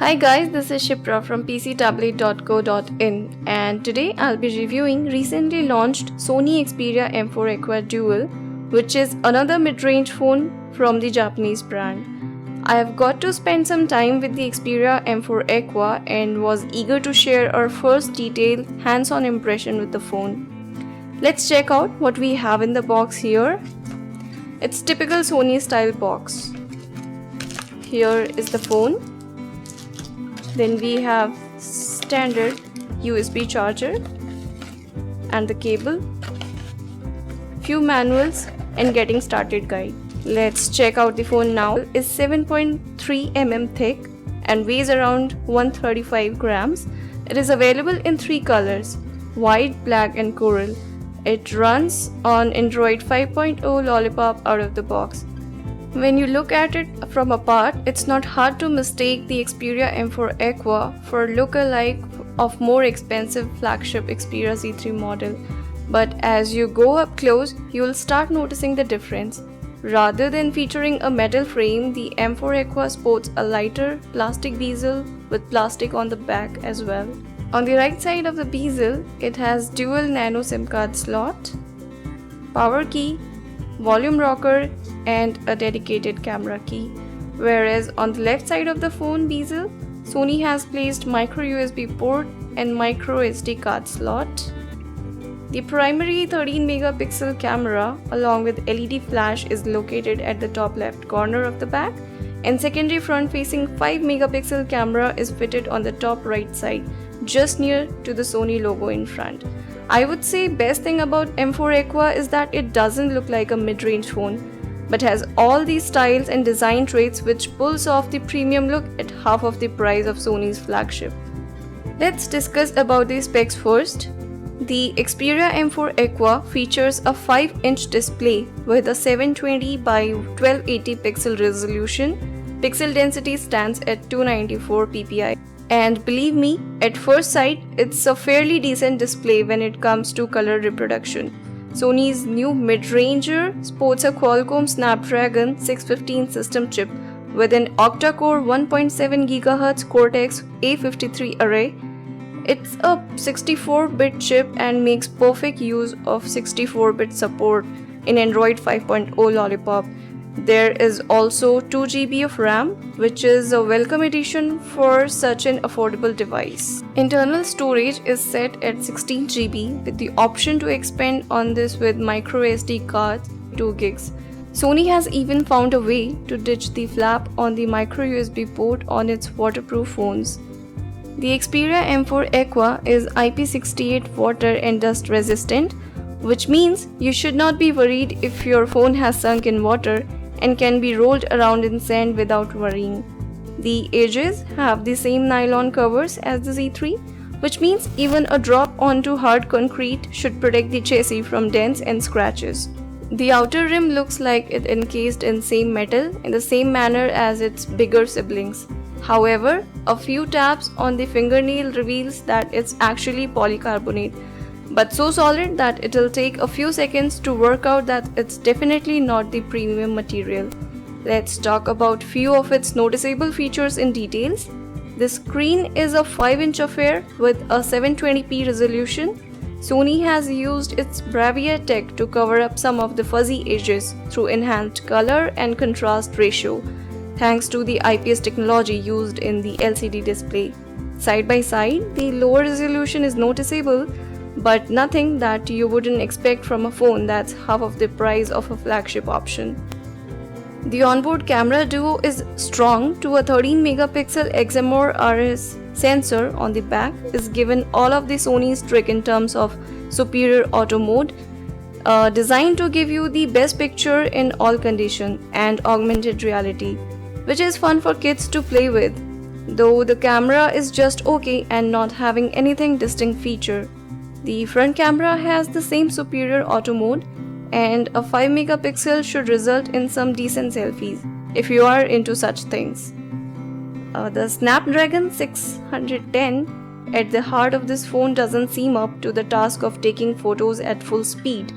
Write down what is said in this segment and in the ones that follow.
Hi guys, this is Shipra from pctablet.co.in and today I'll be reviewing recently launched Sony Xperia M4 Aqua Dual, which is another mid-range phone from the Japanese brand. I have got to spend some time with the Xperia M4 Aqua and was eager to share our first detailed hands-on impression with the phone. Let's check out what we have in the box here. It's typical Sony style box. Here is the phone. Then we have standard USB charger and the cable, few manuals and getting started guide. Let's check out the phone now. It's 7.3 mm thick and weighs around 135 grams. It is available in 3 colors, white, black and coral. It runs on Android 5.0 Lollipop out of the box. When you look at it from apart, it's not hard to mistake the Xperia M4 Aqua for look-alike of more expensive flagship Xperia Z3 model. But as you go up close, you'll start noticing the difference. Rather than featuring a metal frame, the M4 Aqua sports a lighter plastic bezel with plastic on the back as well. On the right side of the bezel, it has dual nano SIM card slot, power key, volume rocker and a dedicated camera key, whereas on the left side of the phone bezel, Sony has placed micro USB port and micro SD card slot. The primary 13 megapixel camera along with LED flash is located at the top left corner of the back, and secondary front facing 5 megapixel camera is fitted on the top right side, just near to the Sony logo in front. I would say best thing about M4 Aqua is that it doesn't look like a mid-range phone, but has all these styles and design traits which pulls off the premium look at half of the price of Sony's flagship. Let's discuss about the specs first. The Xperia M4 Aqua features a 5-inch display with a 720 by 1280 pixel resolution. Pixel density stands at 294 ppi. And believe me, at first sight, it's a fairly decent display when it comes to color reproduction. Sony's new mid-ranger sports a Qualcomm Snapdragon 615 system chip with an octa-core 1.7 GHz Cortex A53 array. It's a 64-bit chip and makes perfect use of 64-bit support in Android 5.0 Lollipop. There is also 2 GB of RAM, which is a welcome addition for such an affordable device. Internal storage is set at 16 GB with the option to expand on this with micro SD cards 2 gigs. Sony has even found a way to ditch the flap on the micro USB port on its waterproof phones. The Xperia M4 Aqua is IP68 water and dust resistant, which means you should not be worried if your phone has sunk in water and can be rolled around in sand without worrying. The edges have the same nylon covers as the Z3, which means even a drop onto hard concrete should protect the chassis from dents and scratches. The outer rim looks like it encased in same metal in the same manner as its bigger siblings. However, a few taps on the fingernail reveals that it's actually polycarbonate, but so solid that it'll take a few seconds to work out that it's definitely not the premium material. Let's talk about few of its noticeable features in details. The screen is a 5-inch affair with a 720p resolution. Sony has used its Bravia tech to cover up some of the fuzzy edges through enhanced color and contrast ratio, thanks to the IPS technology used in the LCD display. Side by side, the lower resolution is noticeable, but nothing that you wouldn't expect from a phone that's half of the price of a flagship option. The onboard camera duo is strong to a 13 megapixel XMR RS sensor on the back is given all of the Sony's trick in terms of superior auto mode, designed to give you the best picture in all conditions and augmented reality, which is fun for kids to play with, though the camera is just okay and not having anything distinct feature. The front camera has the same superior auto mode, and a 5 megapixel should result in some decent selfies if you are into such things. The Snapdragon 610 at the heart of this phone doesn't seem up to the task of taking photos at full speed.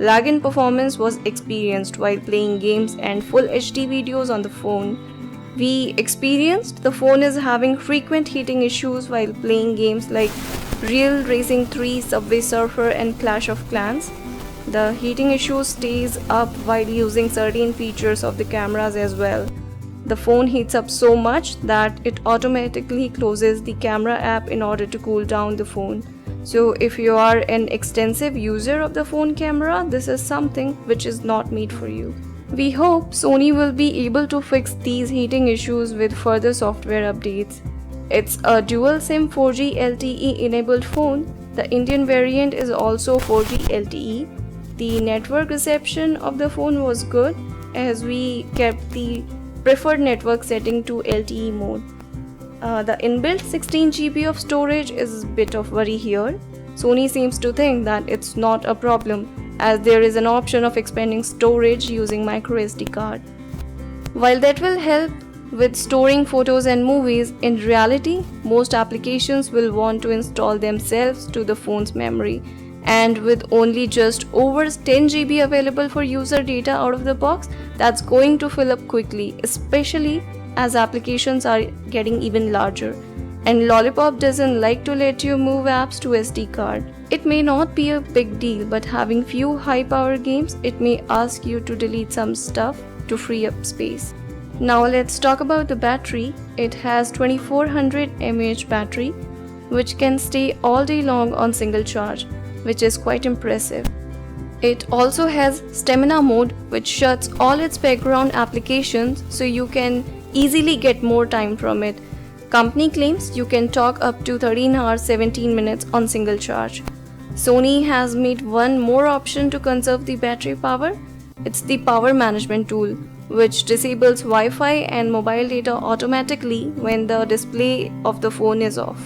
Lag in performance was experienced while playing games and full HD videos on the phone. We experienced the phone is having frequent heating issues while playing games like Real Racing 3, Subway Surfer and Clash of Clans. The heating issue stays up while using certain features of the cameras as well. The phone heats up so much that it automatically closes the camera app in order to cool down the phone. So if you are an extensive user of the phone camera, this is something which is not made for you. We hope Sony will be able to fix these heating issues with further software updates. It's a dual SIM 4G LTE enabled phone. The Indian variant is also 4G LTE. The network reception of the phone was good as we kept the preferred network setting to LTE mode. The inbuilt 16 GB of storage is a bit of worry here. Sony seems to think that it's not a problem as there is an option of expanding storage using microSD card. While that will help with storing photos and movies, in reality, most applications will want to install themselves to the phone's memory. And with only just over 10 GB available for user data out of the box, that's going to fill up quickly, especially as applications are getting even larger. And Lollipop doesn't like to let you move apps to SD card. It may not be a big deal, but having few high power games, it may ask you to delete some stuff to free up space. Now let's talk about the battery. It has 2400 mAh battery, which can stay all day long on single charge, which is quite impressive. It also has stamina mode, which shuts all its background applications so you can easily get more time from it. Company claims you can talk up to 13 hours 17 minutes on single charge. Sony has made one more option to conserve the battery power. It's the power management tool, which disables Wi-Fi and mobile data automatically when the display of the phone is off.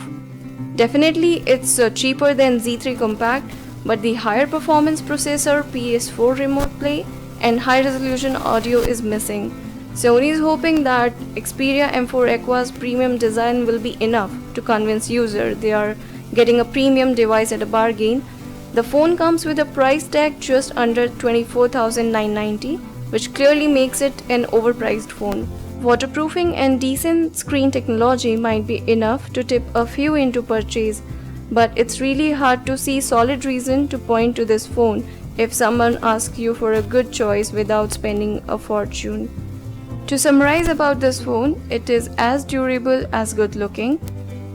Definitely it's cheaper than Z3 Compact, but the higher performance processor, PS4 remote play and high resolution audio is missing. Sony is hoping that Xperia M4 Aqua's premium design will be enough to convince users they are getting a premium device at a bargain. The phone comes with a price tag just under 24,990, which clearly makes it an overpriced phone. Waterproofing and decent screen technology might be enough to tip a few into purchase, but it's really hard to see solid reason to point to this phone if someone asks you for a good choice without spending a fortune. To summarize about this phone, it is as durable as good looking.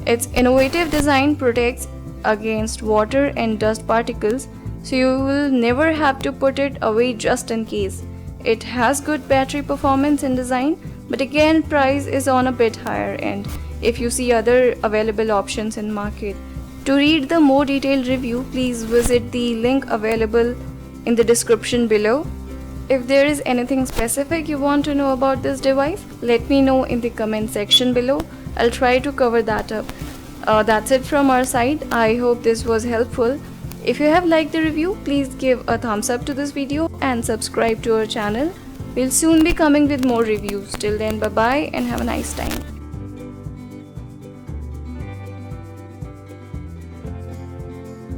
Its innovative design protects against water and dust particles, so you will never have to put it away just in case. It has good battery performance and design, but again price is on a bit higher end if you see other available options in market. To read the more detailed review, please visit the link available in the description below. If there is anything specific you want to know about this device, let me know in the comment section below. I'll try to cover that up. That's it from our side. I hope this was helpful. If you have liked the review, please give a thumbs up to this video and subscribe to our channel. We'll soon be coming with more reviews. Till then, bye bye and have a nice time.